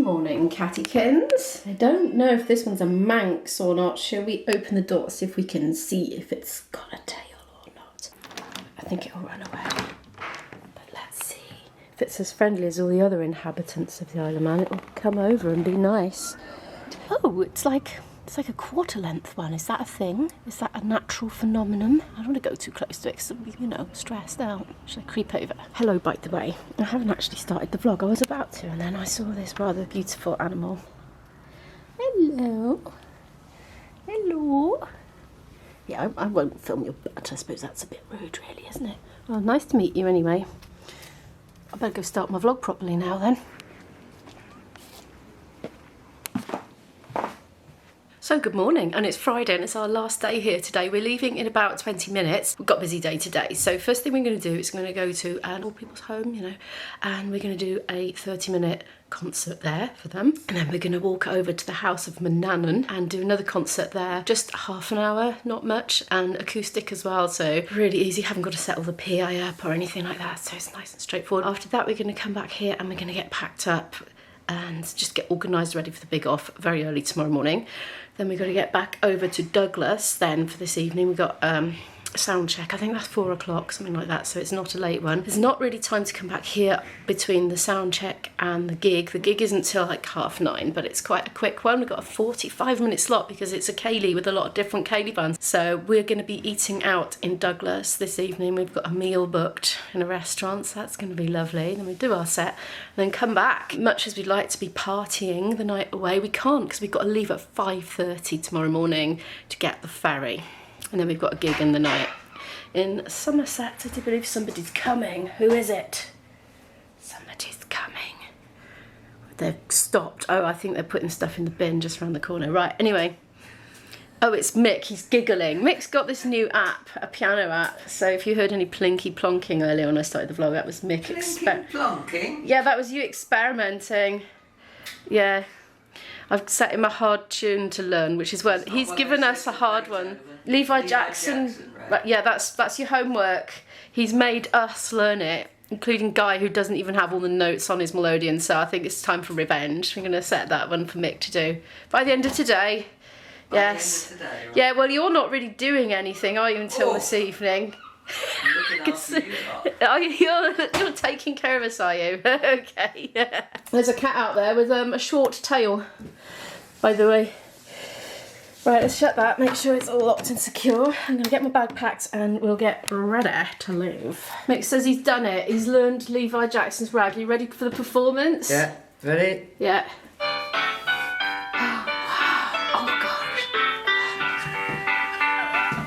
morning, cattykins. I don't know if this one's a Manx or not. Shall we open the door, see if we can see if it's got a tail or not? I think it'll run away. But let's see. If it's as friendly as all the other inhabitants of the Isle of Man, it'll come over and be nice. Oh, it's like a quarter length one. Is that a thing? Is that a natural phenomenon? I don't want to go too close to it because I'll be, stressed out. Should I creep over? Hello, by the way. I haven't actually started the vlog. I was about to, and then I saw this rather beautiful animal. Hello. Hello. Yeah, I won't film your butt. I suppose that's a bit rude, really, isn't it? Well, nice to meet you anyway. I better go start my vlog properly now then. So good morning, and it's Friday and it's our last day here today. We're leaving in about 20 minutes. We've got a busy day today. So first thing we're going to do is we're going to go to an old people's home, and we're going to do a 30-minute concert there for them. And then we're going to walk over to the house of Manannan and do another concert there. Just half an hour, not much, and acoustic as well. So really easy, haven't got to set all the PA up or anything like that. So it's nice and straightforward. After that, we're going to come back here and we're going to get packed up and just get organised, ready for the big off very early tomorrow morning. Then we've got to get back over to Douglas then for this evening. We've got a sound check, I think that's 4 o'clock, something like that, so it's not a late one. There's not really time to come back here between the sound check and the gig. The gig isn't till like 9:30, but it's quite a quick one. We've got a 45-minute slot because it's a ceilidh with a lot of different ceilidh bands. So we're going to be eating out in Douglas this evening. We've got a meal booked in a restaurant, so that's going to be lovely. Then we do our set and then come back. Much as we'd like to be partying the night away, we can't because we've got to leave at 5:30 tomorrow morning to get the ferry. And then we've got a gig in the night in Somerset. I do believe somebody's coming. Who is it? Somebody's coming. They've stopped. Oh, I think they're putting stuff in the bin just around the corner. Right, anyway. Oh, it's Mick. He's giggling. Mick's got this new app, a piano app. So if you heard any plinky plonking earlier when I started the vlog, that was Mick. Plinky plonking? Yeah, that was you experimenting. Yeah. I've set him a hard tune to learn, which is well, he's given us a hard one. Levi Jackson, right? Yeah, that's your homework. He's made us learn it, including Guy, who doesn't even have all the notes on his melodeon, so I think it's time for revenge. We're going to set that one for Mick to do by the end of today. Yes. By the end of today, right? Yeah, well, you're not really doing anything, are you, until this evening? You're taking care of us, are you? Okay. Yeah. There's a cat out there with a short tail, by the way. Right, let's shut that, make sure it's all locked and secure. I'm going to get my bag packed and we'll get ready to leave. Mick says he's done it. He's learned Levi Jackson's rag. Are you ready for the performance? Yeah, ready? Yeah. Oh, gosh.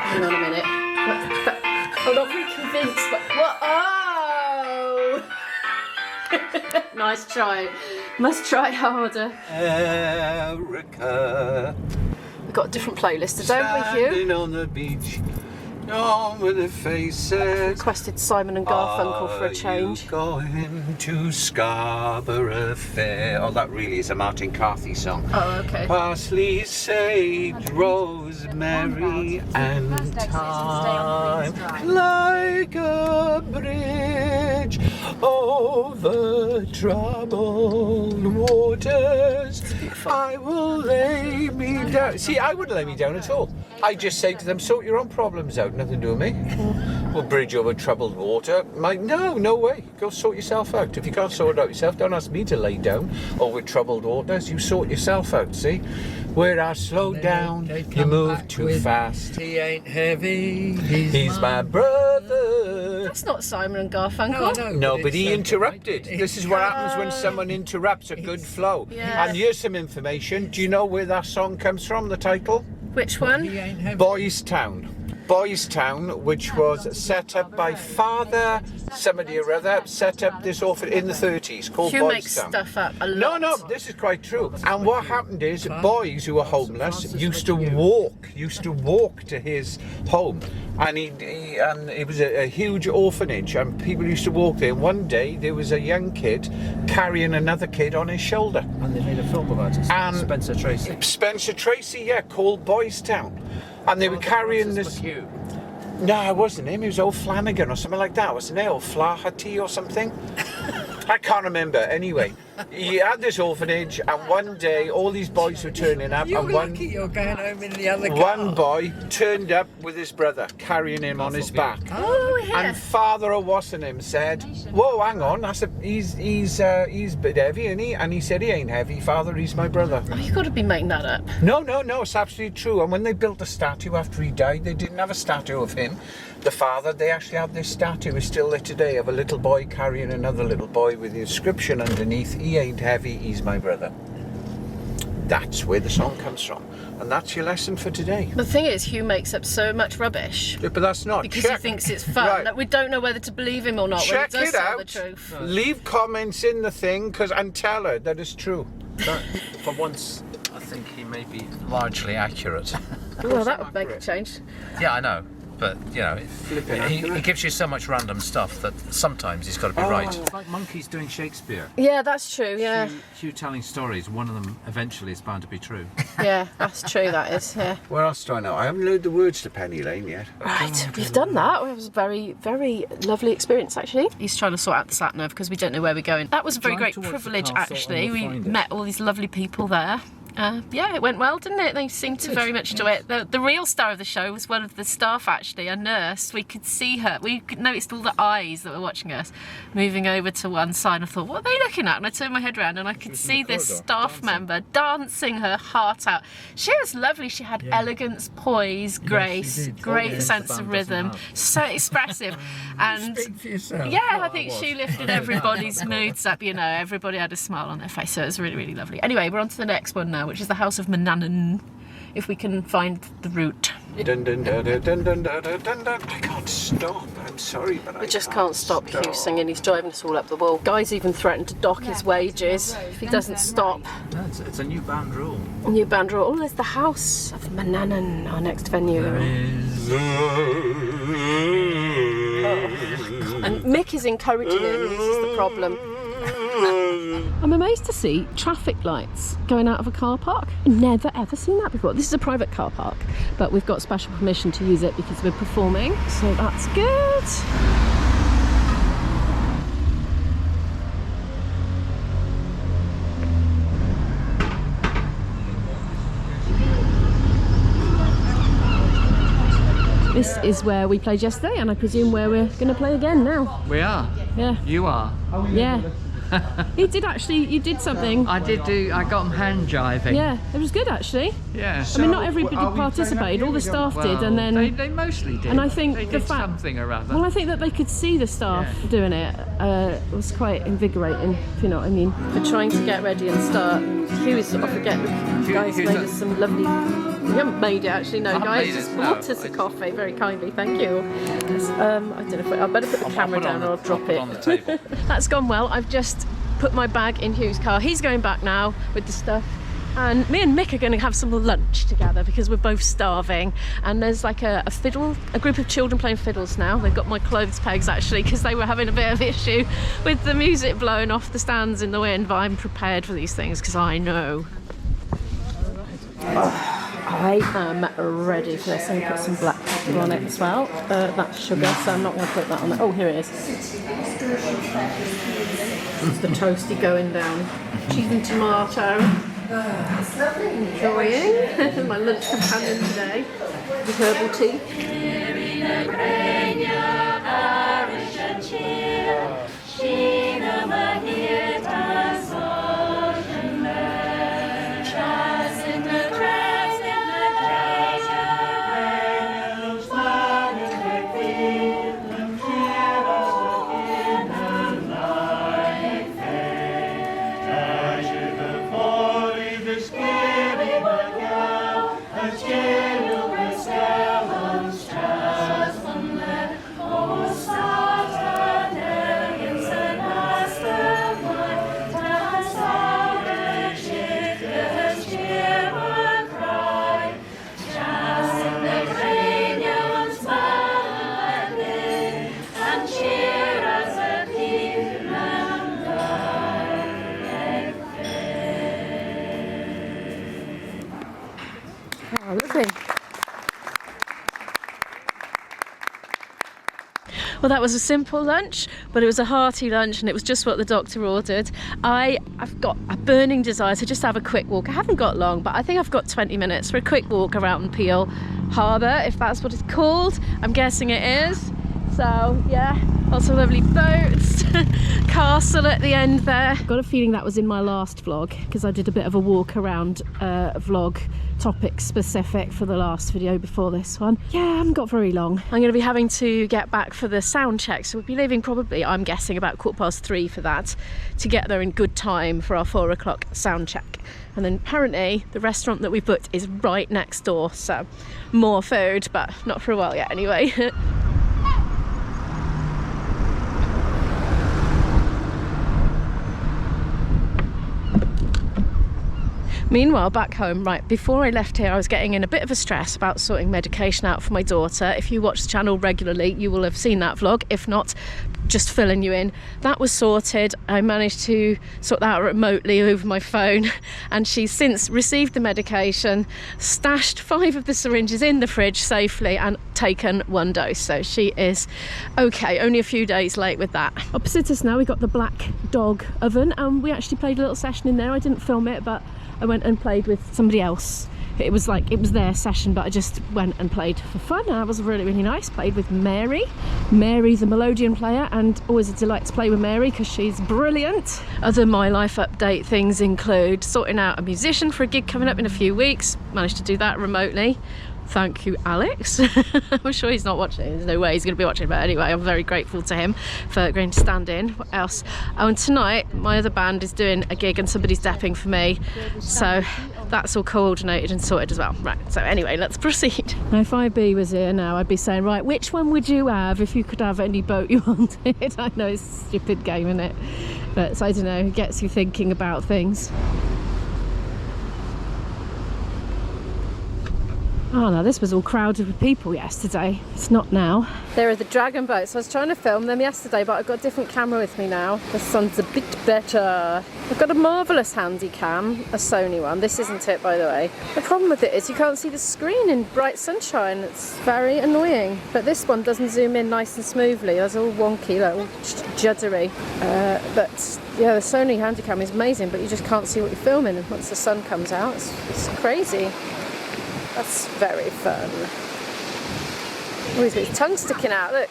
Hang on a minute. I'm not really convinced, but what? Oh! Nice try. Must try harder. Erica. We've got a different playlist today, haven't we, Hugh? Standing on the beach, on with the faces. Requested Simon and Garfunkel for a change. Are you going to Scarborough Fair? Oh, that really is a Martin Carthy song. Oh, okay. Parsley, sage, rosemary, and thyme, like a bridge over troubled waters. I will lay me down. See, I wouldn't lay me down at all. I just say to them, sort your own problems out, nothing to do with me. We'll bridge over troubled water. No way. Go sort yourself out. If you can't sort it out yourself, don't ask me to lay down over troubled waters. You sort yourself out, see? Where I slow down, you move too fast. He ain't heavy, he's my brother. That's not Simon and Garfunkel. No, but he interrupted. This is what happens when someone interrupts a good flow. Yeah. And here's some information. Do you know where that song comes from, the title? Which one? Boys Town. Boys Town, which was set up by Father somebody or other, set up this orphan in the 30s called Hugh Boys makes Town. stuff up a lot. No, this is quite true. And what happened is boys who were homeless used to walk to his home, and it was a huge orphanage, and people used to walk there. One day there was a young kid carrying another kid on his shoulder. And they made a film about it. And Spencer Tracy. Spencer Tracy, yeah, called Boys Town. And they were carrying this. No, it wasn't him. It was old Flanagan or something like that, wasn't it? Or Flaherty or something. I can't remember. Anyway, he had this orphanage, and one day all these boys were turning up, You're and lucky you're going home in the other car. one boy turned up with his brother, carrying him on his back. Oh, yeah. And Father of what's in him said, "Whoa, hang on, I said, he's a bit heavy, isn't he?" And he said, "He ain't heavy, Father, he's my brother." Oh, you've got to be making that up. No, it's absolutely true. And when they built a statue after he died, they didn't have a statue of him, the father. They actually had this statue, it's still there today, of a little boy carrying another little boy with the inscription underneath, "He ain't heavy, he's my brother." That's where the song comes from. And that's your lesson for today. The thing is, Hugh makes up so much rubbish. Yeah, but that's not. Because he thinks it's fun. Right. Like, we don't know whether to believe him or not. Check when he does it tell out. the truth. Leave comments in the thing, and tell her that it's true. For once, I think he may be largely accurate. Well, that would make a change. Yeah, I know. But, you know, Flipping he accurate. gives you so much random stuff that sometimes he's got to be right. It's like monkeys doing Shakespeare. Yeah, that's true, yeah. Hugh telling stories, one of them eventually is bound to be true. Yeah, that's true, that is, yeah. What else do I know? I haven't learned the words to Penny Lane yet. Right, we've done that. It was a very, very lovely experience, actually. He's trying to sort out the sat nav because we don't know where we're going. That was a very Drive great towards the privilege, castle actually. and We you'll find it. met all these lovely people there. Yeah, it went well, didn't it? They seemed to very much do it. The real star of the show was one of the staff, actually, a nurse. We could see her. We could notice all the eyes that were watching us moving over to one side. I thought, what are they looking at? And I turned my head around and I could see this staff member dancing her heart out. She was lovely. She had elegance, poise, grace, great sense of rhythm, so expressive. And Speak for yourself. yeah, I think she lifted everybody's moods up, you know, everybody had a smile on their face, so it was really, really lovely. Anyway, we're on to the next one now, which is the House of Manannan, if we can find the route. Dun, dun, dun, dun, dun, dun, dun, dun, dun, dun. I can't stop. I'm sorry, but We just can't stop Hugh singing, he's driving us all up the wall. Guy's even threatened to dock his wages if he doesn't stop. No, it's a new band rule. New band rule. Oh, there's the House of Manannan, our next venue. And Mick is encouraging him, this is the problem. I'm amazed to see traffic lights going out of a car park. Never ever seen that before. This is a private car park, but we've got special permission to use it because we're performing, so that's good. This is where we played yesterday, and I presume where we're going to play again now. We are. Yeah. You are. Yeah. You did something. I got them hand jiving. Yeah, it was good actually. Yeah. I mean, not everybody participated, all the staff did, and then... They mostly did. And I think they the did fact... something or other. Well, I think that they could see the staff doing it was quite invigorating, if you know what I mean. We're trying to get ready and start. Hugh is off again. The guys made us some lovely... You haven't made it actually, no, guys. Just brought us a coffee, very kindly, thank you. Yes, I don't know if I better put the camera down or I'll drop it. On the table. That's gone well. I've just put my bag in Hugh's car. He's going back now with the stuff. And me and Mick are going to have some lunch together because we're both starving. And there's like a group of children playing fiddles now. They've got my clothes pegs actually because they were having a bit of issue with the music blowing off the stands in the wind. But I'm prepared for these things because I know. I am ready for this. I'm going to put some black pepper on it as well. That's sugar, so I'm not going to put that on there. Oh, here it is. It's the toasty going down. Cheese and tomato. Enjoying my lunch companion today. The herbal tea. Well, that was a simple lunch, but it was a hearty lunch and it was just what the doctor ordered. I I've got a burning desire to just have a quick walk. I haven't got long, but I think I've got 20 minutes for a quick walk around Peel Harbour, if that's what it's called. I'm guessing it is. So yeah, lots of lovely boats, castle at the end there. Got a feeling that was in my last vlog, because I did a bit of a walk around vlog topic specific for the last video before this one. Yeah, I haven't got very long. I'm going to be having to get back for the sound check, so we'll be leaving probably, I'm guessing, about 3:15 for that, to get there in good time for our 4 o'clock sound check. And then apparently the restaurant that we booked is right next door, so more food, but not for a while yet anyway. Meanwhile, back home, right, before I left here, I was getting in a bit of a stress about sorting medication out for my daughter. If you watch the channel regularly, you will have seen that vlog. If not, just filling you in. That was sorted. I managed to sort that out remotely over my phone, and she's since received the medication, stashed 5 of the syringes in the fridge safely, and taken 1 dose. So she is okay, only a few days late with that. Opposite us now, we got the Black Dog oven, and we actually played a little session in there. I didn't film it, but I went and played with somebody else. It was their session, but I just went and played for fun, and that was really, really nice. Played with Mary. Mary's a melodeon player, and always a delight to play with Mary because she's brilliant. Other My Life update things include sorting out a musician for a gig coming up in a few weeks. Managed to do that remotely. Thank you, Alex. I'm sure he's not watching. There's no way he's going to be watching, but anyway, I'm very grateful to him for agreeing to stand in. What else? Oh, and tonight my other band is doing a gig and somebody's depping for me, so that's all coordinated and sorted as well. Right, so anyway, let's proceed. Now, if IB was here now, I'd be saying, right, which one would you have if you could have any boat you wanted? I know it's a stupid game, isn't it? But so, I don't know, it gets you thinking about things. Oh no, this was all crowded with people yesterday. It's not now. There are the dragon boats. I was trying to film them yesterday, but I've got a different camera with me now. The sun's a bit better. I've got a marvellous handy cam, a Sony one. This isn't it, by the way. The problem with it is you can't see the screen in bright sunshine. It's very annoying. But this one doesn't zoom in nice and smoothly. It's all wonky, like all juddery. But yeah, the Sony Handycam is amazing, but you just can't see what you're filming once the sun comes out. It's crazy. That's very fun. Oh, he's got his tongue sticking out, look.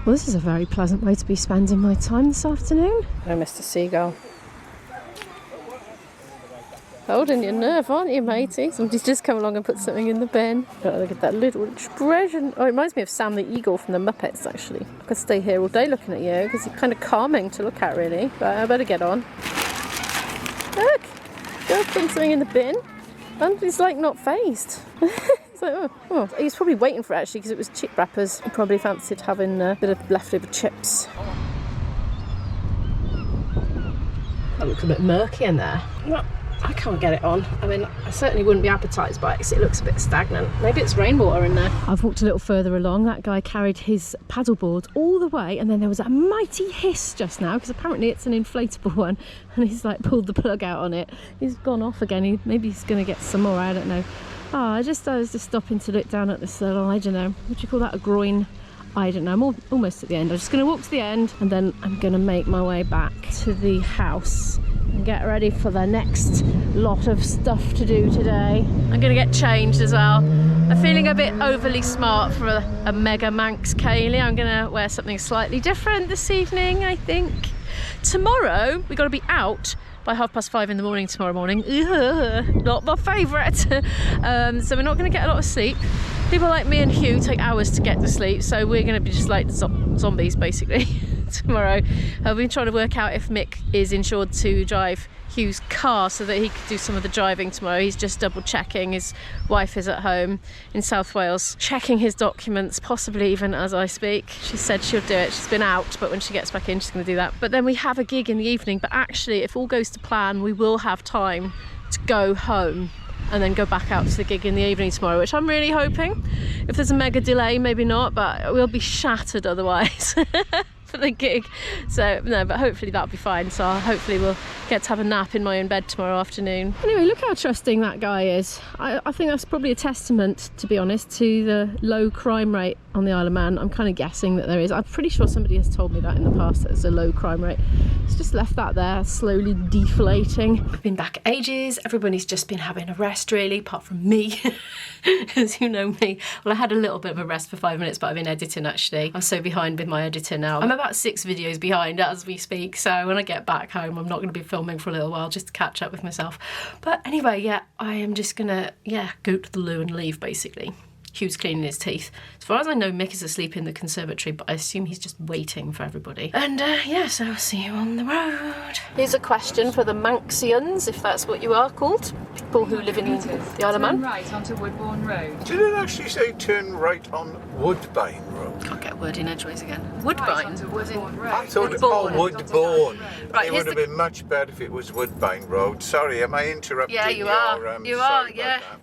Well, this is a very pleasant way to be spending my time this afternoon. Oh, Mr. Seagull. Holding your nerve, aren't you, matey? Somebody's just come along and put something in the bin. Oh, look at that little expression. Oh, it reminds me of Sam the Eagle from the Muppets, actually. I could stay here all day looking at you, because you're kind of calming to look at, really. But I better get on. Look! They'll put something in the bin, and he's like not phased. It's like, oh. He was probably waiting for it actually, because it was chip wrappers. He probably fancied having a bit of leftover chips. That looks a bit murky in there. Well, I can't get it on. I mean, I certainly wouldn't be appetised by it because it looks a bit stagnant. Maybe it's rainwater in there. I've walked a little further along. That guy carried his paddleboard all the way, and then there was a mighty hiss just now, because apparently it's an inflatable one, and he's like pulled the plug out on it. He's gone off again. Maybe he's going to get some more, I don't know. Oh, I was just stopping to look down at this little, I don't know, what do you call that, a groin? I don't know, I'm almost at the end. I'm just going to walk to the end, and then I'm going to make my way back to the house and get ready for the next lot of stuff to do today. I'm going to get changed as well. I'm feeling a bit overly smart for a mega Manx ceilidh. I'm going to wear something slightly different this evening, I think. Tomorrow, we've got to be out by 5:30 in the morning tomorrow morning. Ugh, not my favourite. So we're not going to get a lot of sleep. People like me and Hugh take hours to get to sleep, so we're going to be just like zombies basically tomorrow. I've been trying to work out if Mick is insured to drive Hugh's car so that he could do some of the driving tomorrow. He's just double checking. His wife is at home in South Wales checking his documents, possibly even as I speak. She said she'll do it. She's been out, but when she gets back in she's going to do that. But then we have a gig in the evening, but actually if all goes to plan we will have time to go home and then go back out to the gig in the evening tomorrow, which I'm really hoping. If there's a mega delay, maybe not, but we'll be shattered otherwise for the gig. So no, but hopefully that'll be fine. So hopefully we'll get to have a nap in my own bed tomorrow afternoon. Anyway, look how trusting that guy is. I think that's probably a testament, to be honest, to the low crime rate on the Isle of Man. I'm kind of guessing that there is. I'm pretty sure somebody has told me that in the past, that there's a low crime rate. It's just left that there, slowly deflating. I've been back ages. Everybody's just been having a rest, really, apart from me, as you know me. Well, I had a little bit of a rest for 5 minutes, but I've been editing, actually. I'm so behind with my editor now. I'm about 6 videos behind as we speak, so when I get back home, I'm not going to be filming for a little while, just to catch up with myself. But anyway, yeah, I am just gonna, go to the loo and leave, basically. Hugh's cleaning his teeth. As far as I know, Mick is asleep in the conservatory, but I assume he's just waiting for everybody. And so I'll see you on the road. Here's a question for the Manxians, if that's what you are called. People who live in the Isle of Man. Turn right onto Woodbourne Road. Did it actually say turn right on Woodbine Road? Can't get a word in edgeways again. Woodbine? Woodbourne Road. I thought Woodbourne. Woodbourne. Right, It would have been much better if it was Woodbine Road. Sorry, am I interrupting? Yeah, you your, are. You sorry are, about yeah. that.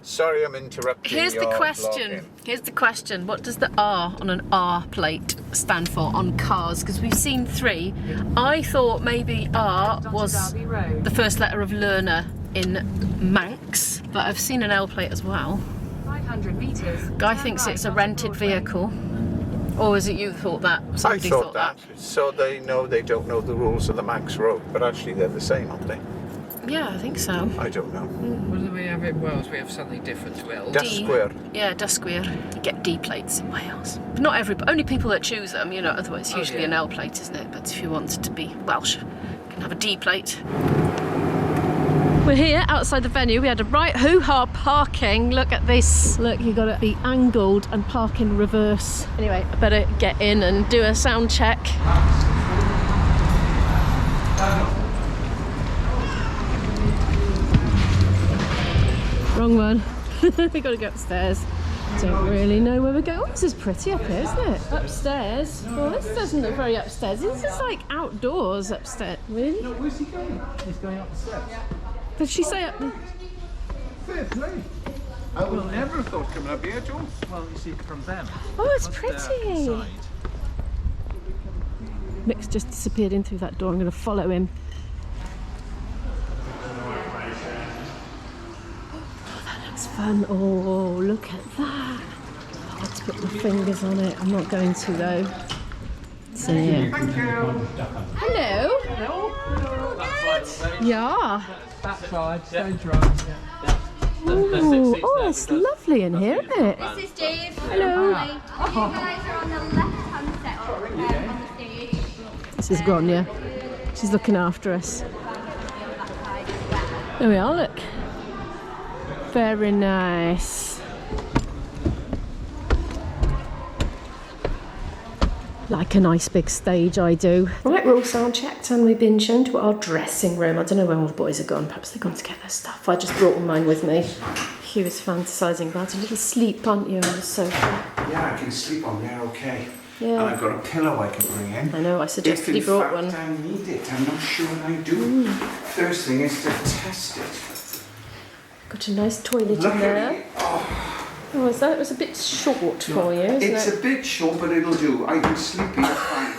Sorry, I'm interrupting. Here's the your question. vlogging. Here's the question. What does the R on an R plate stand for on cars? Because we've seen 3. I thought maybe R was the first letter of learner in Manx, but I've seen an L plate as well. 500 metres. Guy thinks it's a rented vehicle. Or is it you thought that? Somebody I thought that. So they don't know the rules of the Manx Road, but actually they're the same, aren't they? Yeah, I think so. I don't know. What do we have in Wales? We have something different to Wales. Dysgwyr. Yeah, Dysgwyr. You get D plates in Wales. But not everybody, only people that choose them, otherwise it's usually an L plate, isn't it? But if you wanted to be Welsh, you can have a D plate. We're here outside the venue. We had a right hoo-ha parking. Look at this. Look, you got to be angled and park in reverse. Anyway, I better get in and do a sound check. Wrong one. We got to go upstairs. Don't really know where we're going. Oh, this is pretty up here, isn't it? Upstairs. Well, this doesn't look very upstairs. This is like outdoors upstairs. Really? No, where's he going? He's going up the steps. Did she say up? Fair play. I would never have thought coming up here, Joe. Well, you see from them. Oh, it's pretty. Mick's just disappeared in through that door. I'm going to follow him. Fun. Oh, look at that. Let's put my fingers on it. I'm not going to though. So yeah. Thank you. Hello. Yeah. Backside, stage right. Ooh, oh, it's lovely in here, isn't it? This is Dave. Hello. Hi. You guys are on the left-hand set on the stage. This is Grania. She's looking after us. There we are, look. Very nice. Like a nice big stage, I do. Right, we're all sound checked and we've been shown to our dressing room. I don't know where all the boys are gone. Perhaps they've gone to get their stuff. I just brought all mine with me. Hugh is fantasising about a little sleep, aren't you, on the sofa? Yeah, I can sleep on there, okay. Yeah. And I've got a pillow I can bring in. I know, I suggested he brought one. If in fact I need it, I'm not sure I do. First thing is to test it. Got a nice toilet Look in at there. it. Oh, Oh, is that? It was a bit short for you, isn't it's it? a bit short, but it'll do. I can sleep here fine.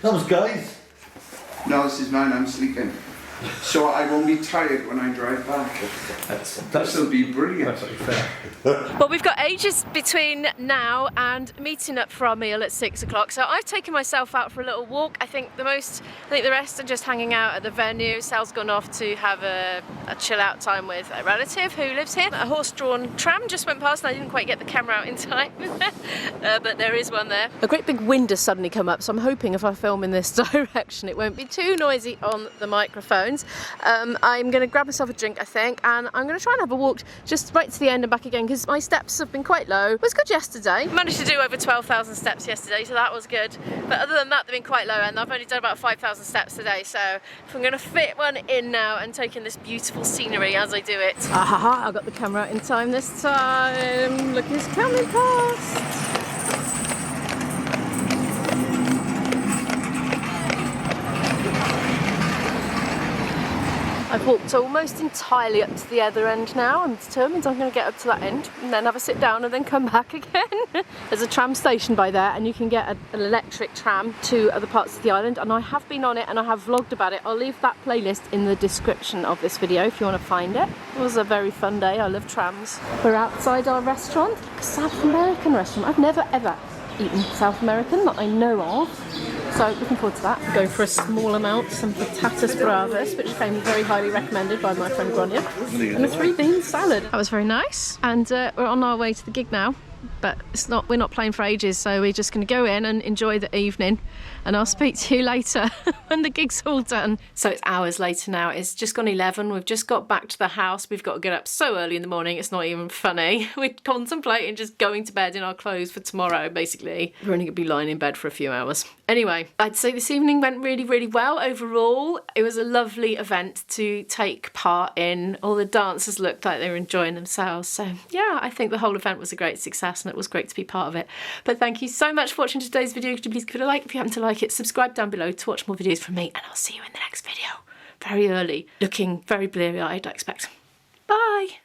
That was Guy's. No, this is mine, I'm sleeping. So I won't be tired when I drive back. This'll be brilliant. Well, we've got ages between now and meeting up for our meal at 6 o'clock. So I've taken myself out for a little walk. I think the rest are just hanging out at the venue. Sal's gone off to have a chill out time with a relative who lives here. A horse-drawn tram just went past and I didn't quite get the camera out in time. But there is one there. A great big wind has suddenly come up, so I'm hoping if I film in this direction it won't be too noisy on the microphones. I'm going to grab myself a drink, I think, and I'm going to try and have a walk just right to the end and back again because my steps have been quite low. It was good yesterday. Managed to do over 12,000 steps yesterday, so that was good. But other than that, they've been quite low, and I've only done about 5,000 steps today. So if I'm going to fit one in now and take in this beautiful scenery as I do it. I got the camera out in time this time. Look who's coming past. I've walked almost entirely up to the other end now. I'm determined I'm going to get up to that end and then have a sit down and then come back again. There's a tram station by there and you can get an electric tram to other parts of the island, and I have been on it and I have vlogged about it. I'll leave that playlist in the description of this video if you want to find it. It was a very fun day. I love trams. We're outside our restaurant, a South American restaurant. I've never ever eaten South American that I know of. So looking forward to that. Going for a small amount, some patatas bravas, which came very highly recommended by my friend Grania, and a 3-bean salad. That was very nice. And we're on our way to the gig now, but we're not playing for ages, so we're just going to go in and enjoy the evening, and I'll speak to you later when the gig's all done. So it's hours later now. It's just gone 11. We've just got back to the house. We've got to get up so early in the morning, it's not even funny. We're contemplating just going to bed in our clothes for tomorrow, basically. We're only going to be lying in bed for a few hours. Anyway, I'd say this evening went really, really well overall. It was a lovely event to take part in. All the dancers looked like they were enjoying themselves. So yeah, I think the whole event was a great success and it was great to be part of it. But thank you so much for watching today's video. Could you please give it a like if you happen to like it? Subscribe down below to watch more videos from me, and I'll see you in the next video. Very early, looking very bleary-eyed, I expect. Bye!